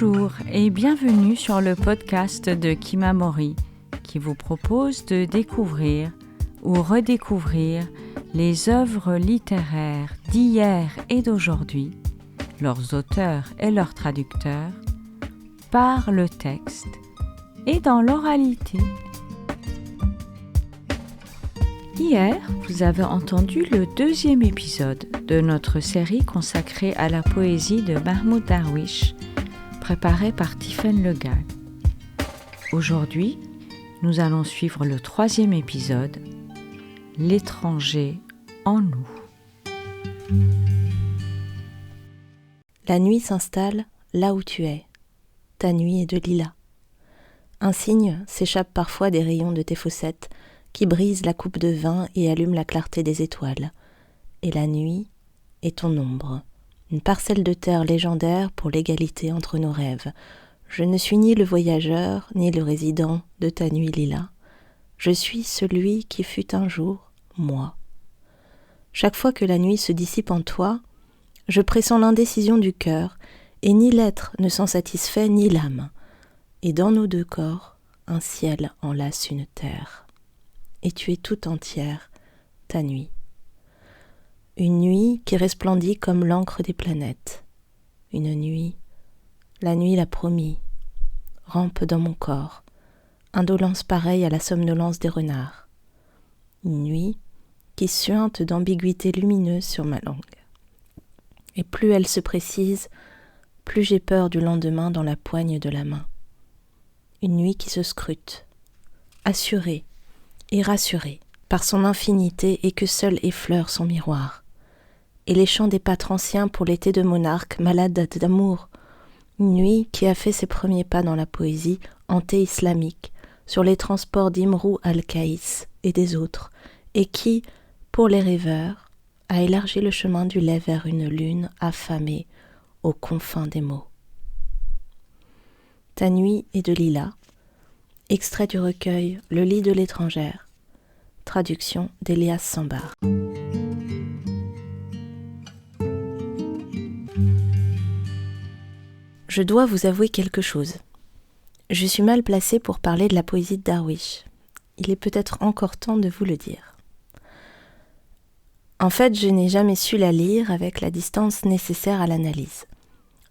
Bonjour et bienvenue sur le podcast de Kimamori qui vous propose de découvrir ou redécouvrir les œuvres littéraires d'hier et d'aujourd'hui, leurs auteurs et leurs traducteurs, par le texte et dans l'oralité. Hier, vous avez entendu le deuxième épisode de notre série consacrée à la poésie de Mahmoud Darwish, préparée par Tiffaine Le Gall. Aujourd'hui, nous allons suivre le troisième épisode, L'étranger en nous. La nuit s'installe là où tu es. Ta nuit est de lilas. Un cygne s'échappe parfois des rayons de tes fossettes qui brisent la coupe de vin et allument la clarté des étoiles. Et la nuit est ton ombre, une parcelle de terre légendaire pour l'égalité entre nos rêves. Je ne suis ni le voyageur, ni le résident de ta nuit lilas. Je suis celui qui fut un jour moi. Chaque fois que la nuit se dissipe en toi, je pressens l'indécision du cœur, et ni l'être ne s'en satisfait, ni l'âme. Et dans nos deux corps, un ciel enlace une terre. Et tu es tout entière, ta nuit. Une nuit qui resplendit comme l'encre des planètes. Une nuit, la nuit l'a promis, rampe dans mon corps, indolence pareille à la somnolence des renards. Une nuit qui suinte d'ambiguïté lumineuse sur ma langue. Et plus elle se précise, plus j'ai peur du lendemain dans la poigne de la main. Une nuit qui se scrute, assurée et rassurée par son infinité et que seul effleure son miroir. Et les chants des pâtres anciens pour l'été de monarque malade d'amour. Une nuit qui a fait ses premiers pas dans la poésie anté-islamique sur les transports d'Imrou al-Qaïs et des autres, et qui, pour les rêveurs, a élargi le chemin du lait vers une lune affamée aux confins des mots. Ta nuit est de lilas, extrait du recueil Le lit de l'étrangère, traduction d'Elias Sambar. Je dois vous avouer quelque chose. Je suis mal placée pour parler de la poésie de Darwish. Il est peut-être encore temps de vous le dire. En fait, je n'ai jamais su la lire avec la distance nécessaire à l'analyse.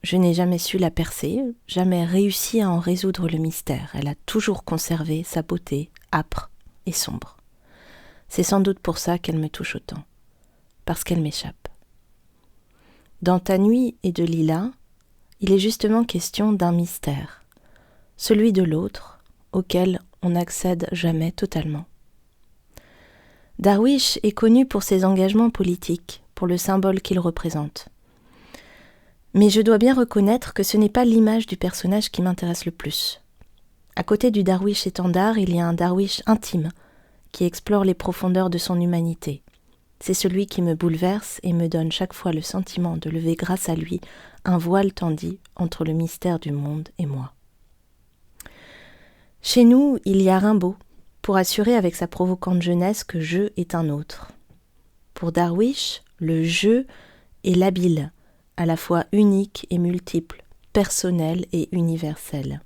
Je n'ai jamais su la percer, jamais réussi à en résoudre le mystère. Elle a toujours conservé sa beauté âpre et sombre. C'est sans doute pour ça qu'elle me touche autant, parce qu'elle m'échappe. Dans Ta nuit et de lilas, il est justement question d'un mystère, celui de l'autre, auquel on n'accède jamais totalement. Darwish est connu pour ses engagements politiques, pour le symbole qu'il représente. Mais je dois bien reconnaître que ce n'est pas l'image du personnage qui m'intéresse le plus. À côté du Darwish étendard, il y a un Darwish intime, qui explore les profondeurs de son humanité. C'est celui qui me bouleverse et me donne chaque fois le sentiment de lever grâce à lui un voile tendu entre le mystère du monde et moi. Chez nous, il y a Rimbaud, pour assurer avec sa provocante jeunesse que je est un autre. Pour Darwish, le je est labile, à la fois unique et multiple, personnel et universel.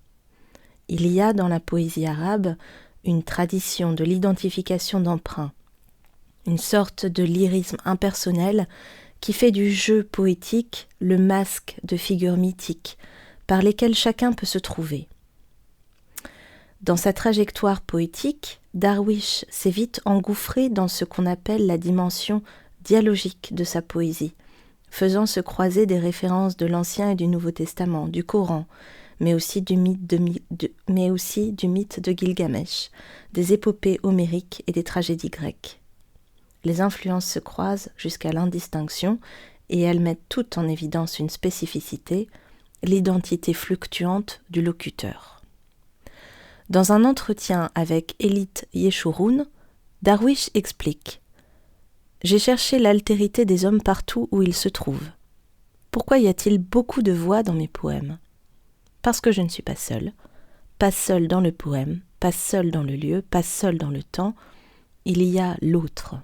Il y a dans la poésie arabe une tradition de l'identification d'emprunt, une sorte de lyrisme impersonnel qui fait du jeu poétique le masque de figures mythiques par lesquelles chacun peut se trouver. Dans sa trajectoire poétique, Darwish s'est vite engouffré dans ce qu'on appelle la dimension dialogique de sa poésie, faisant se croiser des références de l'Ancien et du Nouveau Testament, du Coran, mais aussi du mythe de Gilgamesh, des épopées homériques et des tragédies grecques. Les influences se croisent jusqu'à l'indistinction et elles mettent toutes en évidence une spécificité, l'identité fluctuante du locuteur. Dans un entretien avec Elit Yeshurun, Darwish explique « J'ai cherché l'altérité des hommes partout où ils se trouvent. Pourquoi y a-t-il beaucoup de voix dans mes poèmes ? Parce que je ne suis pas seul dans le poème, pas seul dans le lieu, pas seul dans le temps, il y a l'autre. »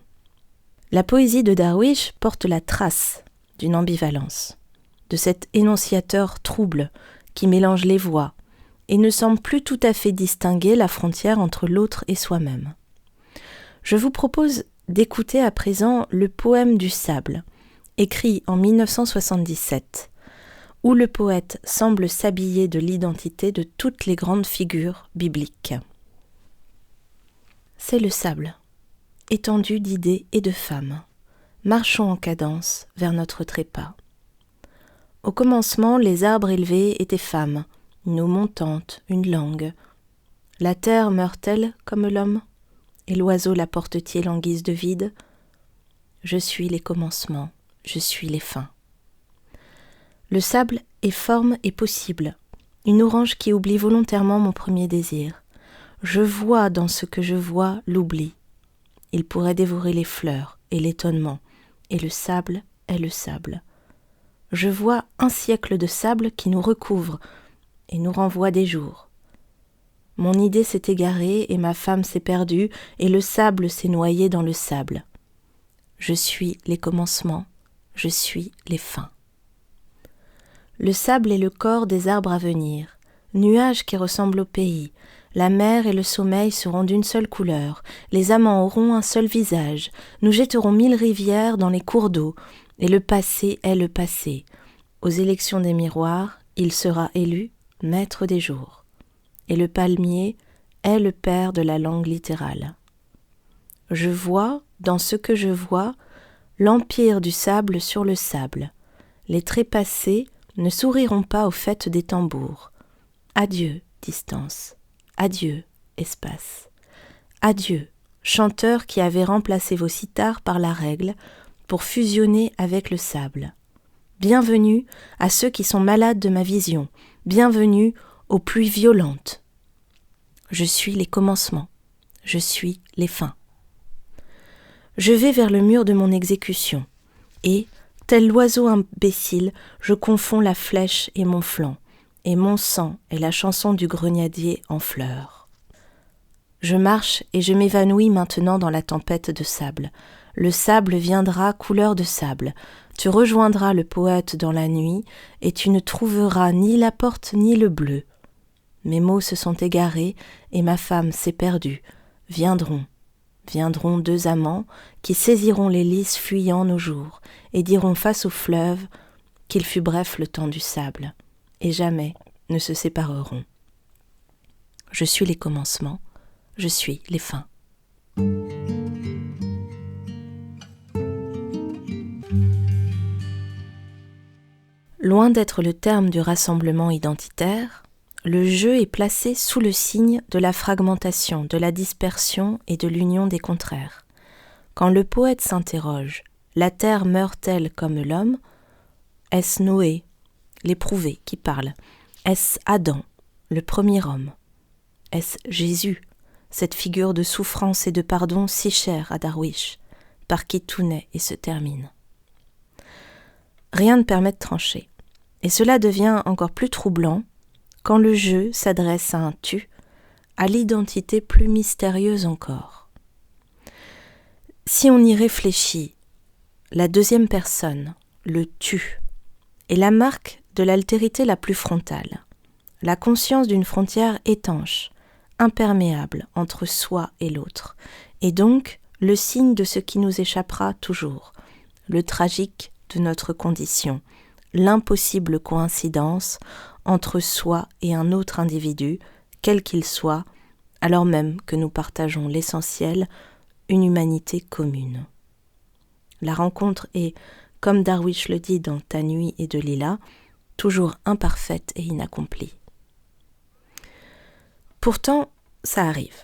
La poésie de Darwish porte la trace d'une ambivalence, de cet énonciateur trouble qui mélange les voix et ne semble plus tout à fait distinguer la frontière entre l'autre et soi-même. Je vous propose d'écouter à présent le poème du sable, écrit en 1977, où le poète semble s'habiller de l'identité de toutes les grandes figures bibliques. C'est le sable, étendu d'idées et de femmes. Marchons en cadence vers notre trépas. Au commencement, les arbres élevés étaient femmes, une eau montante, une langue. La terre meurt-elle comme l'homme? Et l'oiseau la porte-t-il en guise de vide? Je suis les commencements, je suis les fins. Le sable est forme et possible, une orange qui oublie volontairement mon premier désir. Je vois dans ce que je vois l'oubli. Il pourrait dévorer les fleurs et l'étonnement, et le sable est le sable. Je vois un siècle de sable qui nous recouvre et nous renvoie des jours. Mon idée s'est égarée et ma femme s'est perdue et le sable s'est noyé dans le sable. Je suis les commencements, je suis les fins. Le sable est le corps des arbres à venir, nuages qui ressemblent au pays. La mer et le sommeil seront d'une seule couleur, les amants auront un seul visage, nous jetterons 1000 rivières dans les cours d'eau, et le passé est le passé. Aux élections des miroirs, il sera élu maître des jours. Et le palmier est le père de la langue littérale. Je vois, dans ce que je vois, l'empire du sable sur le sable. Les trépassés ne souriront pas aux fêtes des tambours. Adieu, distance. Adieu, espace. Adieu, chanteurs qui avaient remplacé vos sitars par la règle pour fusionner avec le sable. Bienvenue à ceux qui sont malades de ma vision. Bienvenue aux pluies violentes. Je suis les commencements. Je suis les fins. Je vais vers le mur de mon exécution et, tel l'oiseau imbécile, je confonds la flèche et mon flanc. Et mon sang est la chanson du grenadier en fleurs. Je marche et je m'évanouis maintenant dans la tempête de sable. Le sable viendra couleur de sable. Tu rejoindras le poète dans la nuit et tu ne trouveras ni la porte ni le bleu. Mes mots se sont égarés et ma femme s'est perdue. Viendront deux amants qui saisiront les lys fuyant nos jours et diront face au fleuve qu'il fut bref le temps du sable. Et jamais ne se sépareront. Je suis les commencements, je suis les fins. Loin d'être le terme du rassemblement identitaire, le jeu est placé sous le signe de la fragmentation, de la dispersion et de l'union des contraires. Quand le poète s'interroge « La terre meurt-elle comme l'homme ?» Est-ce Noé, l'éprouvé, qui parle? Est-ce Adam, le premier homme? Est-ce Jésus, cette figure de souffrance et de pardon si chère à Darwish, par qui tout naît et se termine? Rien ne permet de trancher, et cela devient encore plus troublant quand le jeu s'adresse à un tu, à l'identité plus mystérieuse encore. Si on y réfléchit, la deuxième personne, le tu, est la marque de l'altérité la plus frontale, la conscience d'une frontière étanche, imperméable entre soi et l'autre, et donc le signe de ce qui nous échappera toujours, le tragique de notre condition, l'impossible coïncidence entre soi et un autre individu, quel qu'il soit, alors même que nous partageons l'essentiel, une humanité commune. La rencontre est, comme Darwish le dit dans Ta nuit et de lilas, toujours imparfaite et inaccomplie. Pourtant, ça arrive.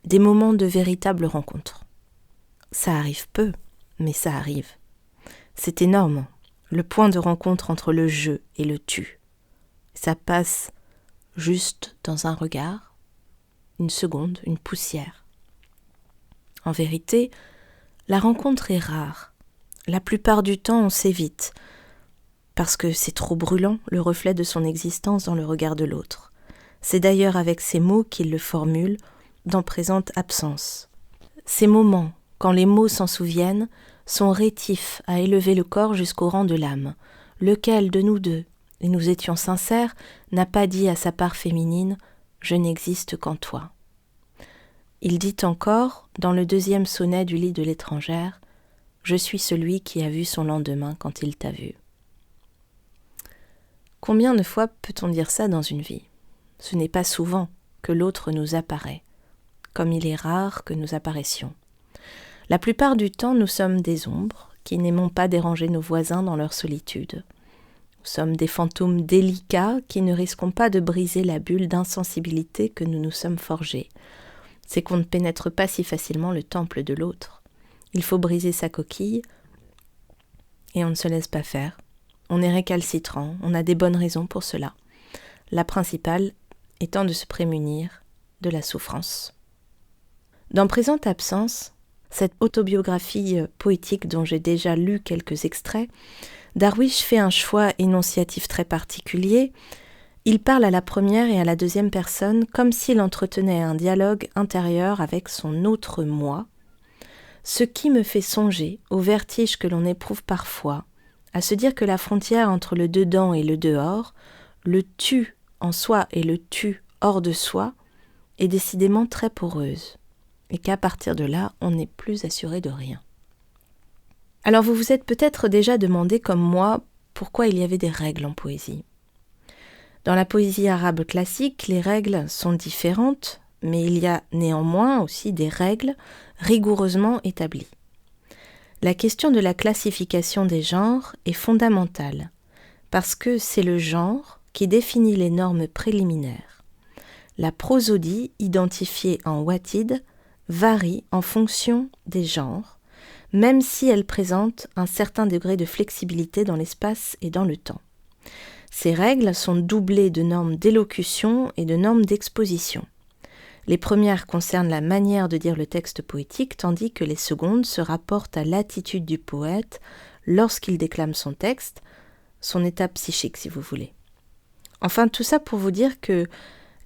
Des moments de véritable rencontre. Ça arrive peu, mais ça arrive. C'est énorme, le point de rencontre entre le je et le tu. Ça passe juste dans un regard, une seconde, une poussière. En vérité, la rencontre est rare. La plupart du temps, on s'évite, parce que c'est trop brûlant, le reflet de son existence dans le regard de l'autre. C'est d'ailleurs avec ces mots qu'il le formule, dans présente absence. Ces moments, quand les mots s'en souviennent, sont rétifs à élever le corps jusqu'au rang de l'âme. Lequel de nous deux et nous étions sincères, n'a pas dit à sa part féminine « Je n'existe qu'en toi ». Il dit encore, dans le 2e sonnet du lit de l'étrangère, « Je suis celui qui a vu son lendemain quand il t'a vu ». Combien de fois peut-on dire ça dans une vie ? Ce n'est pas souvent que l'autre nous apparaît, comme il est rare que nous apparaissions. La plupart du temps, nous sommes des ombres qui n'aimons pas déranger nos voisins dans leur solitude. Nous sommes des fantômes délicats qui ne risquons pas de briser la bulle d'insensibilité que nous nous sommes forgés. C'est qu'on ne pénètre pas si facilement le temple de l'autre. Il faut briser sa coquille et on ne se laisse pas faire. On est récalcitrant, on a des bonnes raisons pour cela. La principale étant de se prémunir de la souffrance. Dans Présente Absence, cette autobiographie poétique dont j'ai déjà lu quelques extraits, Darwish fait un choix énonciatif très particulier. Il parle à la première et à la deuxième personne comme s'il entretenait un dialogue intérieur avec son autre moi, ce qui me fait songer au vertige que l'on éprouve parfois, à se dire que la frontière entre le dedans et le dehors, le tu en soi et le tu hors de soi, est décidément très poreuse, et qu'à partir de là, on n'est plus assuré de rien. Alors vous vous êtes peut-être déjà demandé, comme moi, pourquoi il y avait des règles en poésie. Dans la poésie arabe classique, les règles sont différentes, mais il y a néanmoins aussi des règles rigoureusement établies. La question de la classification des genres est fondamentale, parce que c'est le genre qui définit les normes préliminaires. La prosodie, identifiée en Ouatid, varie en fonction des genres, même si elle présente un certain degré de flexibilité dans l'espace et dans le temps. Ces règles sont doublées de normes d'élocution et de normes d'exposition. Les premières concernent la manière de dire le texte poétique, tandis que les secondes se rapportent à l'attitude du poète lorsqu'il déclame son texte, son état psychique si vous voulez. Enfin, tout ça pour vous dire que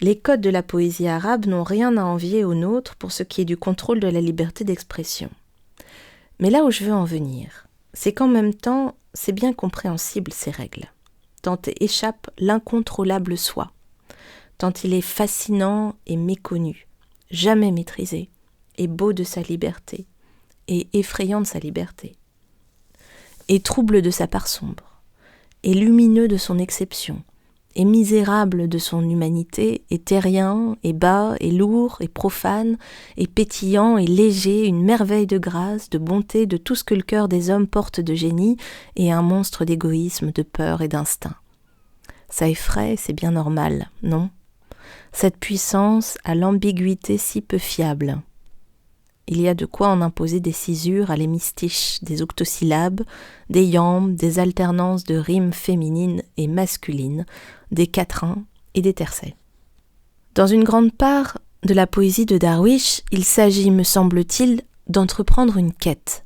les codes de la poésie arabe n'ont rien à envier aux nôtres pour ce qui est du contrôle de la liberté d'expression. Mais là où je veux en venir, c'est qu'en même temps, c'est bien compréhensible ces règles, tant échappe l'incontrôlable soi, tant il est fascinant et méconnu, jamais maîtrisé, et beau de sa liberté, et effrayant de sa liberté, et trouble de sa part sombre, et lumineux de son exception, et misérable de son humanité, et terrien, et bas, et lourd, et profane, et pétillant, et léger, une merveille de grâce, de bonté, de tout ce que le cœur des hommes porte de génie, et un monstre d'égoïsme, de peur et d'instinct. Ça effraie, c'est bien normal, non ? Cette puissance a l'ambiguïté si peu fiable. Il y a de quoi en imposer des cisures à l'hémistiche, des octosyllabes, des iambes, des alternances de rimes féminines et masculines, des quatrains et des tercets. Dans une grande part de la poésie de Darwish, il s'agit, me semble-t-il, d'entreprendre une quête,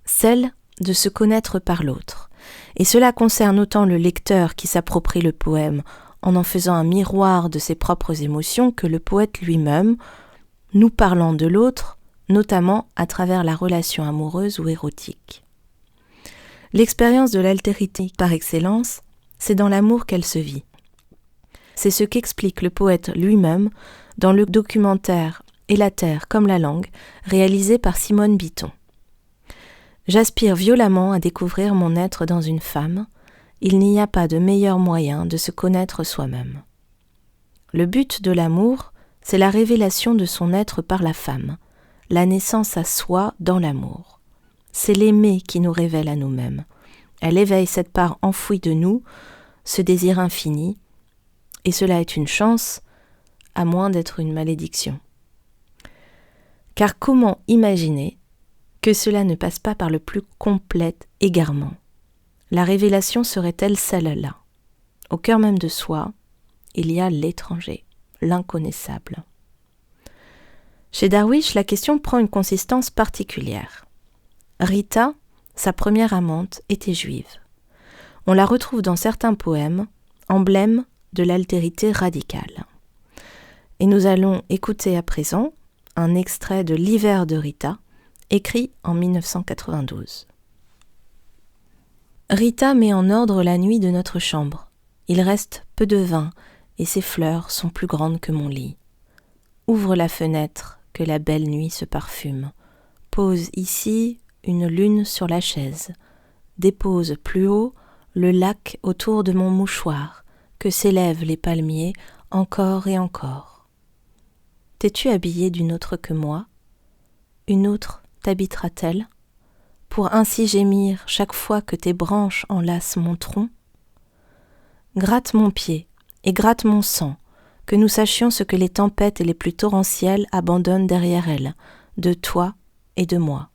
celle de se connaître par l'autre. Et cela concerne autant le lecteur qui s'approprie le poème en faisant un miroir de ses propres émotions que le poète lui-même, nous parlant de l'autre, notamment à travers la relation amoureuse ou érotique. L'expérience de l'altérité par excellence, c'est dans l'amour qu'elle se vit. C'est ce qu'explique le poète lui-même dans le documentaire « Et la terre comme la langue » réalisé par Simone Bitton. J'aspire violemment à découvrir mon être dans une femme. Il n'y a pas de meilleur moyen de se connaître soi-même. Le but de l'amour, c'est la révélation de son être par la femme, la naissance à soi dans l'amour. C'est l'aimer qui nous révèle à nous-mêmes. Elle éveille cette part enfouie de nous, ce désir infini, et cela est une chance, à moins d'être une malédiction. Car comment imaginer que cela ne passe pas par le plus complet égarement ? La révélation serait-elle celle-là ? Au cœur même de soi, il y a l'étranger, l'inconnaissable. Chez Darwish, la question prend une consistance particulière. Rita, sa première amante, était juive. On la retrouve dans certains poèmes, emblème de l'altérité radicale. Et nous allons écouter à présent un extrait de L'hiver de Rita, écrit en 1992. Rita met en ordre la nuit de notre chambre. Il reste peu de vin, et ces fleurs sont plus grandes que mon lit. Ouvre la fenêtre, que la belle nuit se parfume. Pose ici une lune sur la chaise. Dépose plus haut le lac autour de mon mouchoir, que s'élèvent les palmiers encore et encore. T'es-tu habillée d'une autre que moi? Une autre t'habitera-t-elle, pour ainsi gémir chaque fois que tes branches enlacent mon tronc? Gratte mon pied et gratte mon sang, que nous sachions ce que les tempêtes les plus torrentielles abandonnent derrière elles, de toi et de moi.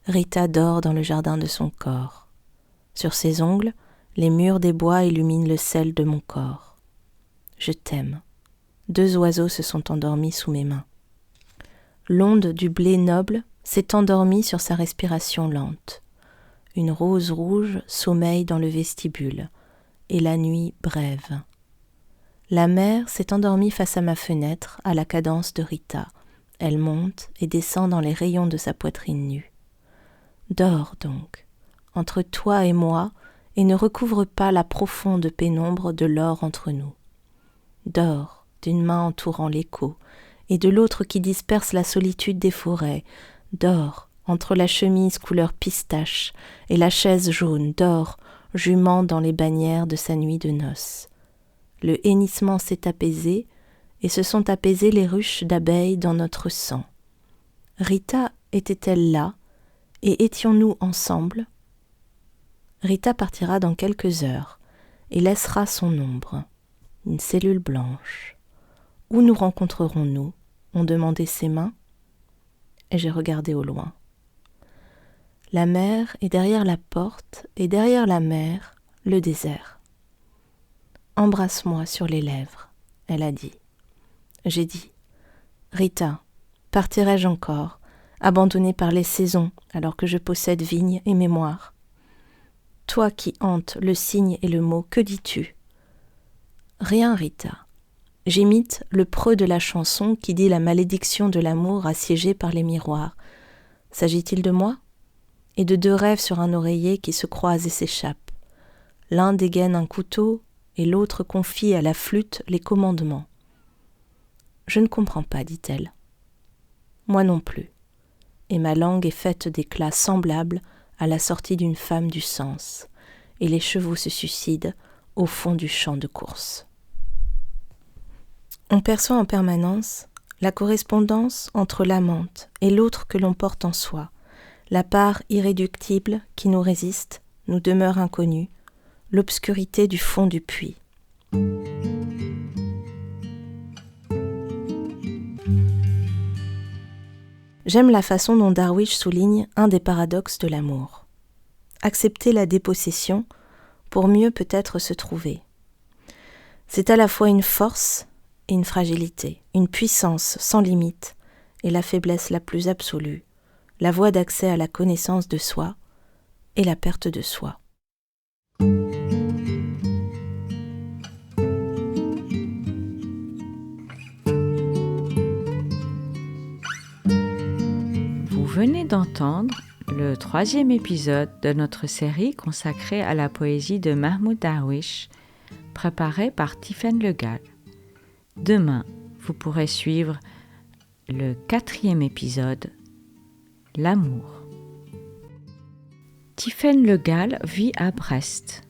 Rita dort dans le jardin de son corps. Sur ses ongles, les murs des bois illuminent le sel de mon corps. Je t'aime. 2 oiseaux se sont endormis sous mes mains. L'onde du blé noble s'est endormie sur sa respiration lente. Une rose rouge sommeille dans le vestibule, et la nuit brève. La mer s'est endormie face à ma fenêtre, à la cadence de Rita. Elle monte et descend dans les rayons de sa poitrine nue. Dors donc, entre toi et moi, et ne recouvre pas la profonde pénombre de l'or entre nous. Dors, d'une main entourant l'écho, et de l'autre qui disperse la solitude des forêts. Dors, entre la chemise couleur pistache et la chaise jaune. Dors, jumant dans les bannières de sa nuit de noces. Le hennissement s'est apaisé, et se sont apaisées les ruches d'abeilles dans notre sang. Rita était-elle là, et étions-nous ensemble? Rita partira dans quelques heures, et laissera son ombre, une cellule blanche. Où nous rencontrerons-nous? Ont demandé ses mains, et j'ai regardé au loin. La mer est derrière la porte, et derrière la mer, le désert. Embrasse-moi sur les lèvres, elle a dit. J'ai dit, Rita, partirai-je encore, abandonnée par les saisons, alors que je possède vigne et mémoire? Toi qui hantes le signe et le mot, que dis-tu? Rien, Rita. J'imite le preux de la chanson qui dit la malédiction de l'amour assiégé par les miroirs. S'agit-il de moi? Et de 2 rêves sur un oreiller qui se croisent et s'échappent. L'un dégaine un couteau et l'autre confie à la flûte les commandements. Je ne comprends pas, dit-elle. Moi non plus. Et ma langue est faite d'éclats semblables à la sortie d'une femme du sens, et les chevaux se suicident au fond du champ de course. On perçoit en permanence la correspondance entre l'amante et l'autre que l'on porte en soi, la part irréductible qui nous résiste, nous demeure inconnue, l'obscurité du fond du puits. J'aime la façon dont Darwish souligne un des paradoxes de l'amour. Accepter la dépossession pour mieux peut-être se trouver. C'est à la fois une force et une fragilité, une puissance sans limite et la faiblesse la plus absolue, la voie d'accès à la connaissance de soi et la perte de soi. Vous venez d'entendre le 3e épisode de notre série consacrée à la poésie de Mahmoud Darwish, préparée par Tiffaine Le Gall. Demain, vous pourrez suivre le 4e épisode, L'amour. Tiffaine Le Gall vit à Brest.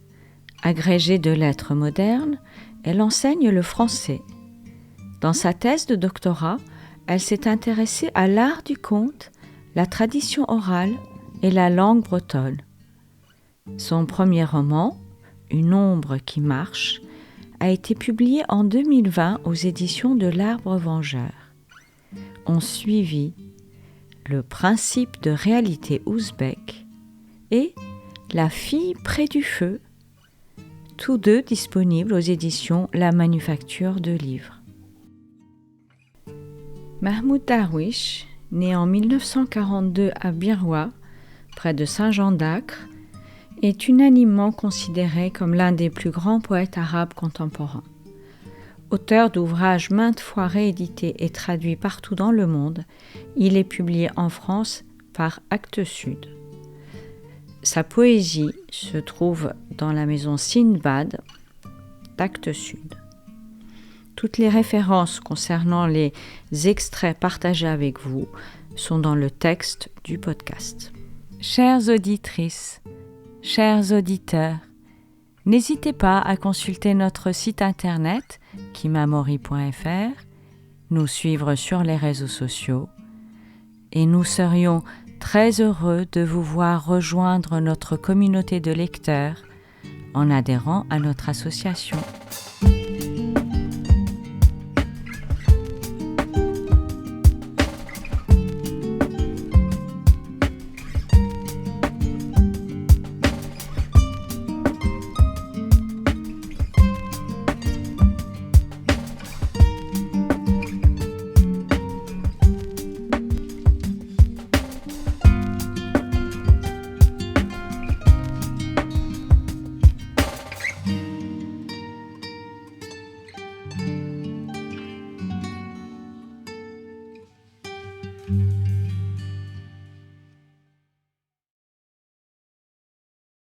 Agrégée de lettres modernes, elle enseigne le français. Dans sa thèse de doctorat, elle s'est intéressée à l'art du conte, la tradition orale et la langue bretonne. Son premier roman, Une ombre qui marche, a été publié en 2020 aux éditions de l'Arbre Vengeur. Ont suivi Le principe de réalité ouzbek et La fille près du feu, tous deux disponibles aux éditions La Manufacture de Livres. Mahmoud Darwish, né en 1942 à Birwa, près de Saint-Jean-d'Acre, est unanimement considéré comme l'un des plus grands poètes arabes contemporains. Auteur d'ouvrages maintes fois réédités et traduits partout dans le monde, il est publié en France par Actes Sud. Sa poésie se trouve dans la maison Sindbad, d'Actes Sud. Toutes les références concernant les extraits partagés avec vous sont dans le texte du podcast. Chères auditrices, chers auditeurs, n'hésitez pas à consulter notre site internet kimamori.fr, nous suivre sur les réseaux sociaux et nous serions très heureux de vous voir rejoindre notre communauté de lecteurs en adhérant à notre association.